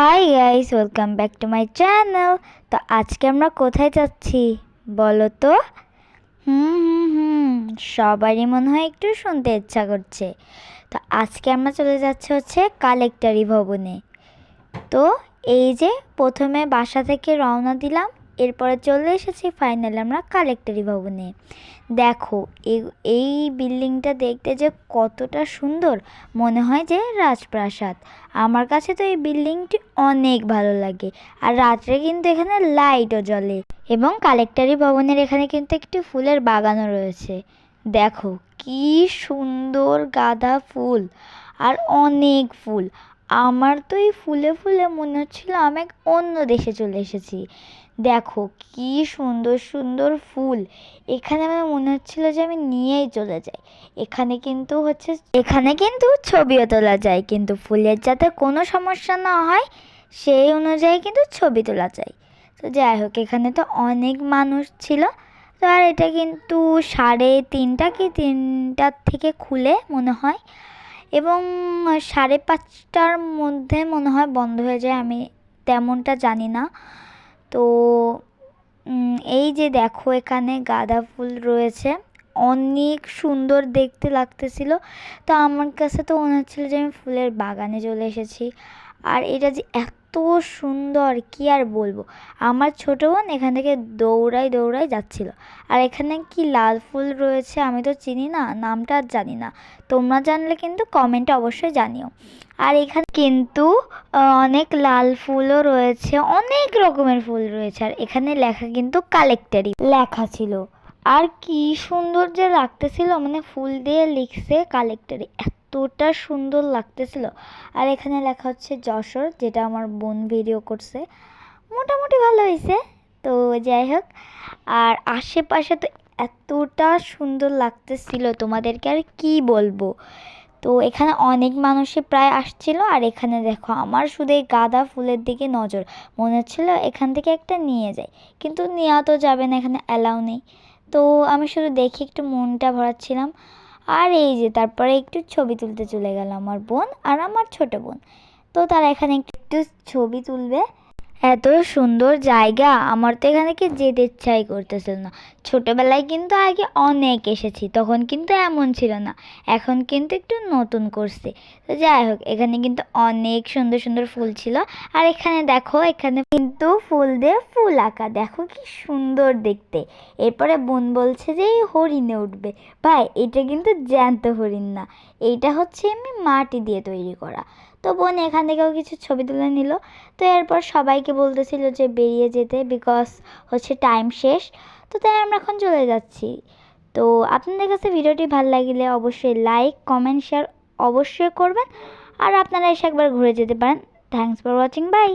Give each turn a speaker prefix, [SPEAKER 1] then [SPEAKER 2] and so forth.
[SPEAKER 1] Hi guys, welcome back to my channel. তো আজকে আমরা কোথায় যাচ্ছি বলো তো? হুম সবারই মনে হয় একটু শুনতে ইচ্ছা করছে। তো আজকে আমরা চলে যাচ্ছি কালেক্টরি ভবনে। তো এই যে প্রথমে বাসা থেকে রওনা দিলাম, এরপরে চলে এসেছি ফাইনালি আমরা কালেক্টরি ভবনে। দেখো এই বিল্ডিংটা দেখতে যে কতটা সুন্দর, মনে হয় যে রাজপ্রাসাদ। আমার কাছে তো এই বিল্ডিংটি অনেক ভালো লাগে। আর রাত্রে কিন্তু এখানে লাইটও জ্বলে, এবং কালেক্টরি ভবনের এখানে কিন্তু একটি ফুলের বাগানও রয়েছে। দেখো কি সুন্দর গাঁদা ফুল আর অনেক ফুল। আমার তো এই ফুলে ফুলে মনে হচ্ছিল আমি এক অন্য দেশে চলে এসেছি। দেখো কি সুন্দর সুন্দর ফুল। এখানে আমার মনে হচ্ছিল যে আমি নিয়েই চলে যাই। এখানে কিন্তু ছবিও তোলা যায়, কিন্তু ফুলের যাতে কোনো সমস্যা না হয় সেই অনুযায়ী কিন্তু ছবি তোলা যায়। তো যাই হোক, এখানে তো অনেক মানুষ ছিল। তো আর এটা কিন্তু 3:30 কি 3টার থেকে খুলে মনে হয়, এবং 5:30টার মধ্যে মনে হয় বন্ধ হয়ে যায়, আমি তেমনটা জানি না। তো এই যে দেখো এখানে গাঁদা ফুল রয়েছে, অনেক সুন্দর দেখতে লাগতেছিল। তো আমার কাছে তো মনে হচ্ছিলো যে আমি ফুলের বাগানে চলে এসেছি। আর এটা যে এত সুন্দর কি আর বলবো। আমার ছোটো বোন এখান থেকে দৌড়াই দৌড়াই যাচ্ছিল। আর এখানে কি লাল ফুল রয়েছে আমি তো চিনি না, নামটা আর জানি না। তোমরা জানলে কিন্তু কমেন্টে অবশ্যই জানিও। আর এখানে কিন্তু অনেক লাল ফুলও রয়েছে, অনেক রকমের ফুল রয়েছে। আর এখানে লেখা কিন্তু কালেক্টরি লেখা ছিল। আর কি সুন্দর যে লাগতেছিল, মানে ফুল দিয়ে লিখছে কালেক্টরি, এতটা সুন্দর লাগতেছিল। আর এখানে লেখা হচ্ছে যশোর, যেটা আমার বোন ভিডিও করছে। মোটামুটি ভালো হয়েছে। তো যাই হোক, আর আশেপাশে তো এতটা সুন্দর লাগতেছিল, তোমাদেরকে আর কি বলবো। তো এখানে অনেক মানুষই প্রায় আসছিল। আর এখানে দেখো আমার শুধু এই গাঁদা ফুলের দিকে নজর, মনে হচ্ছিল এখান থেকে একটা নিয়ে যাই, কিন্তু নেওয়া তো যাবে না, এখানে অ্যালাউ নেই। তো আমি শুধু দেখে একটু মনটা ভরাচ্ছিলাম। আর এই যে তারপরে একটু ছবি তুলতে চলে গেল আমার বোন আর আমার ছোটো বোন। তো তারা এখানে একটু ছবি তুলবে। এত সুন্দর জায়গা, আমার তো এখানে কি যেতে ইচ্ছাই করতেছিল না। ছোটোবেলায় কিন্তু আগে অনেক এসেছি, তখন কিন্তু এমন ছিল না, এখন কিন্তু একটু নতুন করছে। তো যাই হোক, এখানে কিন্তু অনেক সুন্দর সুন্দর ফুল ছিল। আর এখানে দেখো, এখানে কিন্তু ফুল দিয়ে ফুল আঁকা, দেখো কি সুন্দর দেখতে। এরপরে বোন বলছে যে এই হরিণে উঠবে। ভাই, এটা কিন্তু জ্যান্ত হরিণ না, এইটা হচ্ছে এমনি মাটি দিয়ে তৈরি করা। তো বোন এখান থেকেও কিছু ছবি তুলে নিল। তো এরপর সবাইকে বলতেছিল যে বেরিয়ে যেতে, বিকজ টাইম শেষ। তো তাই আমরা এখন চলে যাচ্ছি। তো আপনাদের কাছে ভিডিওটি ভালো লাগলে অবশ্যই লাইক কমেন্ট শেয়ার অবশ্যই করবেন। আর আপনারা এসে একবার ঘুরে যেতে পারেন। Thanks for watching, by.